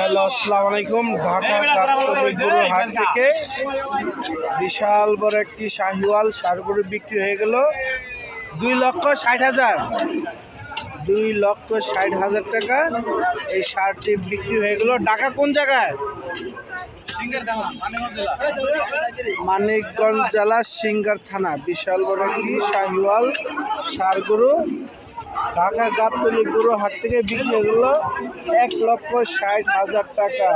Hello, আসসালামু আলাইকুম। ঢাকা কাপ্তান হাট থেকে বিশাল বড় একটি শাহিওয়াল ষাঁড় গরু বিক্রি হয়ে গেল 2,60,000 2,60,000 টাকা। এই ষাঁড়টি বিক্রি হয়ে গেল। ঢাকা কোন জায়গায়? মানিকগঞ্জ জেলা সিঙ্গার থানা। বিশাল বড় একটি শাহিওয়াল ষাঁড় গরু ঢাকা গাবতলী গরু হাট থেকে বিক্রি হয়ে গেল 1,60,000 টাকা।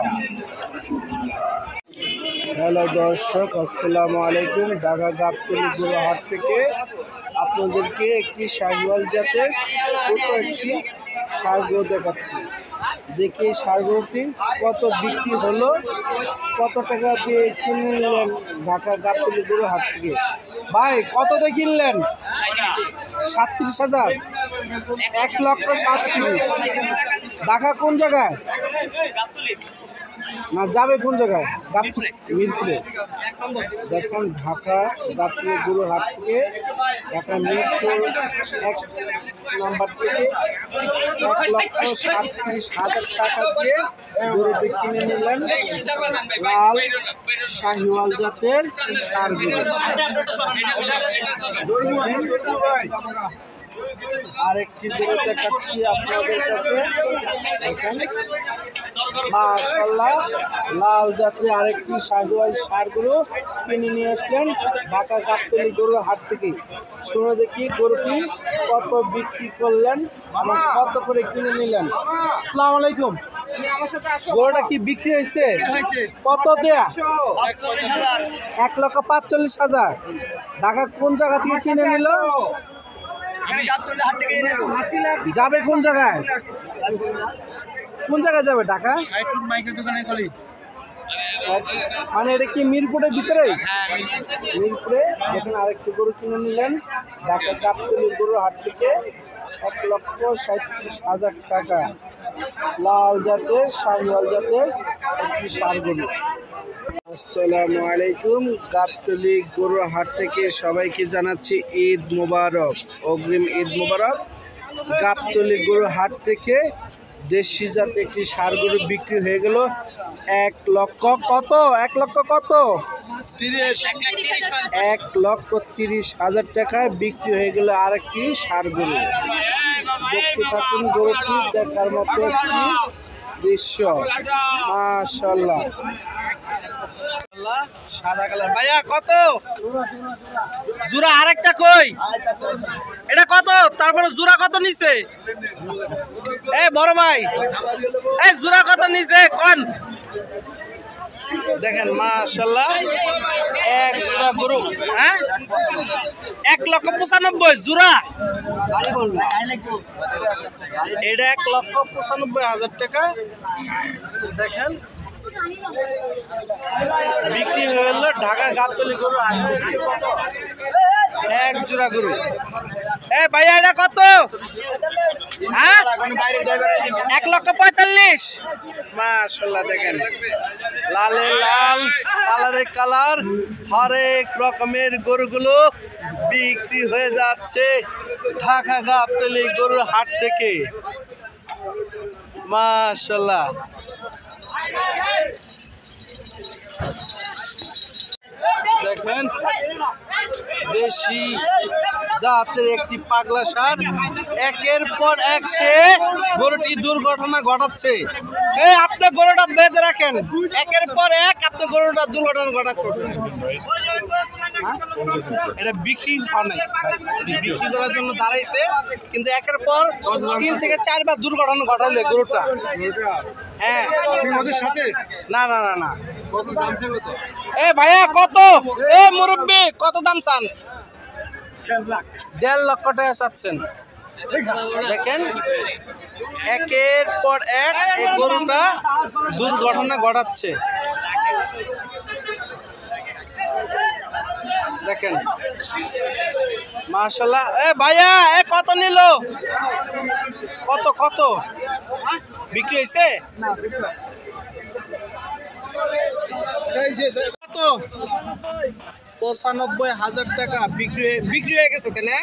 হ্যালো দর্শক, আসসালামু আলাইকুম। ঢাকা গাবতলী গরু হাট থেকে আপনাদেরকে একটি শাহিওয়াল জাতের ছোট একটি ষাঁড় গরু দেখাচ্ছি। দেখি ষাঁড় গরুটি কত বিক্রি হলো, কত টাকা দিয়ে কিনলেন ঢাকা গাবতলী গরু হাট থেকে। ভাই কত দিয়ে কিনলেন? 37,000। 1,37,000। ঢাকা কোন জায়গায়? না যাবে কোন জায়গায়? মিরপুরে। দেখেন ঢাকা গাবতলী গরু হাট থেকে ঢাকা মিরপুর 1 নম্বর থেকে 1,37,000 টাকা দিয়ে গরুটি কিনে নিলেন লাল শাহিওয়াল জাতের ষাঁড় গরু। আরেকটি গরু দেখাচ্ছি আপনাদের কাছে। দেখেন মাশাআল্লাহ লাল জাতের আরেকটি শাহিওয়াল ষাঁড় গরু কিনে নিয়ে আসলেন ঢাকা গাবতলী গরু হাট থেকে। শুনে দেখি গরুটি কত বিক্রি করলেন এবং কত করে কিনে নিলেন। আসসালামু আলাইকুম। গরুটা কি বিক্রি হয়েছে? কত দেয়া? 1,45,000। ঢাকা কোন জায়গা থেকে কিনে নিল? যাবে কোন জায়গায়? কোন জায়গায় যাবে? ঢাকা মানে এটা কি মিরপুরের ভিতরে? মিরপুরে। দেখেন আরেকটি গরু কিনে নিলেন ঢাকা গাবতলী গরু হাট থেকে 1,37,000 টাকা। লাল জাতের শাহিওয়াল জাতের একটি ষাঁড় গরু। আসসালামু আলাইকুম। গাবতলী গরু হাট থেকে সবাইকে জানাচ্ছি ঈদ মোবারক, অগ্রিম ঈদ মোবারক। গাবতলী গরু হাট থেকে দেশি জাতের একটি ষাঁড় গরু বিক্রি হয়ে গেল 1,30,000 টাকায় বিক্রি হয়ে গেল আরেকটি ষাঁড় গরু। দেখতে থাকুন গরুটি, দেখার মতো একটি দৃশ্য। মাশাআল্লাহ সাদা কালার। ভাইয়া কত জোড়া? আরেকটা কই? এটা কত? তারপরে জোড়া কত নিছে? এ বড় ভাই, এই জোড়া কত নিছে কোন? দেখেন মাশাআল্লাহ এক জোড়া গরু। হ্যাঁ 1,95,000 জোড়া। এটা 1,95,000 টাকা। দেখেন বিক্রি হয়ে গেল ঢাকা গাবতলী গরু এক জোড়া গরু। এ ভাইয়া এটা কত? হ্যাঁ 1,45,000। মাশাআল্লাহ দেখেন লালে লাল, কালারে কালার, হরেক রকমের গরুগুলো বিক্রি হয়ে যাচ্ছে ঢাকা গাবতলী গরুর হাট থেকে। মাশাআল্লাহ দেখেন দেশি জাতের একটি পাগলা ষাঁড় একের পর এক সে গরুটি দুর্ঘটনা ঘটাচ্ছে। এই আপনি গরুটা বেঁধে রাখেন, একের পর এক আপনি গরুটা দুর্ঘটনা ঘটাচ্ছে। এটা বিক্রি হয় নাই, বিক্রি করার জন্য দাঁড়াইছে, কিন্তু একের পর 3 থেকে 4 বার দুর্ঘটনা ঘটালে গরুটা। হ্যাঁ সাথে না না না না। এ ভাইয়া কত? এ মুরব্বি কত দাম চান? 1.5 লক্ষ টাকা চাচ্ছেন। দেখেন একের পর এক এই গরুটা দুর্ঘটনা ঘটাচ্ছে। দেখেন মাশাআল্লাহ। এ ভাইয়া এ কত নিল? কত কত বিক্রি হয়েছে? কত? 95,000 টাকা বিক্রি হয়ে গেছে। তাই না?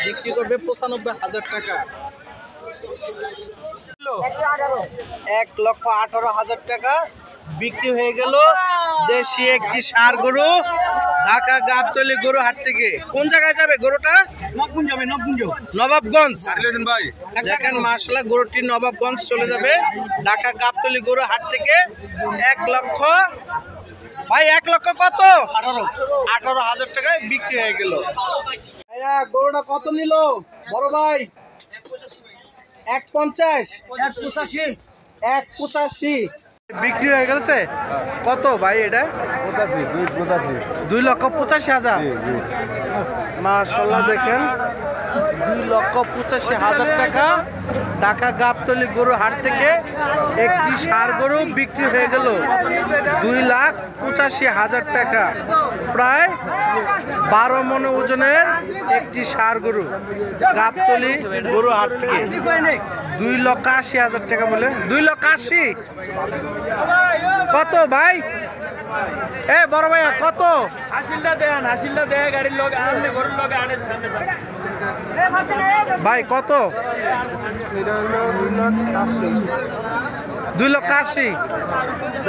বিক্রি করবে 95,000 টাকা। 1,18,000 টাকা বিক্রি হয়ে গেল দেশি একটি ষাঁড় গরু ঢাকা গাবতলী গরু হাট থেকে। কোন জায়গায় যাবে গরুটা? নবাবগঞ্জ। দেখেন মাশাআল্লাহ গরুটি নবাবগঞ্জ চলে যাবে ঢাকা গাবতলী গরু হাট থেকে। 1 লক্ষ ভাই 1 লক্ষ কত? 18,000 টাকায় বিক্রি হয়ে গেল। ভাইয়া গরুটা কত নিল বড় ভাই? 150 185 বিক্রি হয়ে গেছে। কত ভাই এটা? 2,85,000। মাশাআল্লাহ দেখেন 2,85,000 টাকা ঢাকা গাবতলী গরু হাট থেকে একটি ষাঁড় গরু বিক্রি হয়ে গেল 2,85,000 টাকা। প্রায় 12 মণ ওজনের একটি ষাঁড় গরু গাবতলী গরু হাট থেকে 2,80,000 টাকা বলে। 2,80,000 কত ভাই? এ বড় ভাইয়া কত? ভাই কত? 2,80,000।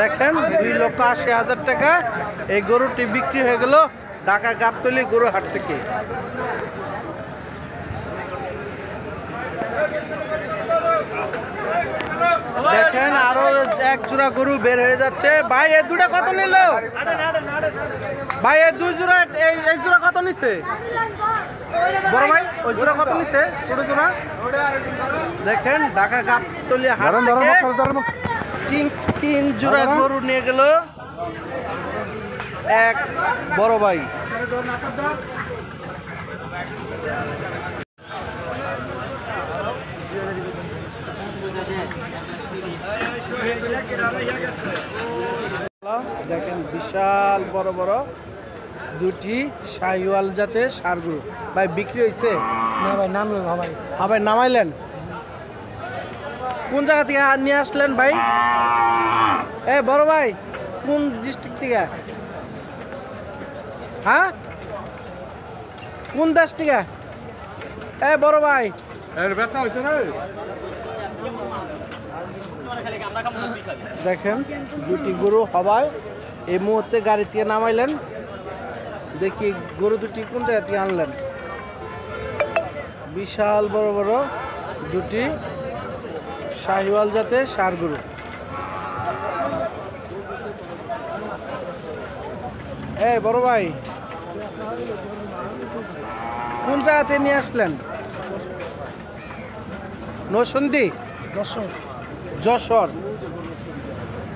দেখেন 2,80,000 টাকা এই গরুটি বিক্রি হয়ে গেল ঢাকা গাবতলী গরু হাট থেকে। দেখেন আরো এক জোড়া গরু বের হয়ে যাচ্ছে। ভাই এই দুটা কত নিল? ভাই এই দুই জোড়া এই জোড়া কত নিছে বড় ভাই? ওই জোড়া কত নিছে ছোট জোড়া? দেখেন ঢাকা গাবতলী হাট থেকে তিন জোড়া গরু নিয়ে গেল এক বড় ভাই। দেখেন বিশাল বড় বড় দুটি শাহিওয়াল জাতের ষাঁড় গরু। ভাই বিক্রি হয়েছে? না ভাই নামলেন ভাই। হ্যাঁ ভাই নামাইলেন। কোন জায়গা থেকে নিয়ে আসলেন ভাই? এ বড় ভাই কোন ডিস্ট্রিক্ট থেকে? হ্যাঁ কোন দেশ থেকে? এ বড় ভাই দেখেন দুটি গরু হবায় এই মুহূর্তে গাড়ি থেকে নামাইলেন। দেখি গরু দুটি কোন জায়গা থেকে আনলেন। বিশাল বড় বড় দুটি শাহিওয়াল জাতের ষাঁড় গরু। এই বড় ভাই কোন জায়গাতে নিয়ে আসলেন? নরসিংদী যশোর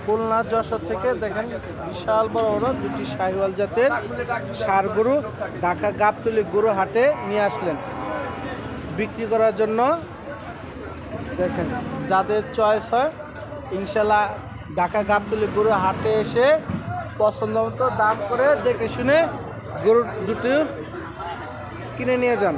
খুলনা যশোর থেকে। দেখেন বিশাল বড় বড় দুটি শাহিওয়াল জাতের ষাঁড় গরু ঢাকা গাবতলী গরু হাটে নিয়ে আসলেন বিক্রি করার জন্য। দেখেন যাদের চয়েস হয় ইনশাল্লাহ ঢাকা গাবতলী গরু হাটে এসে পছন্দ মতো দাম করে দেখে শুনে গরু দুটো কিনে নিয়ে যান।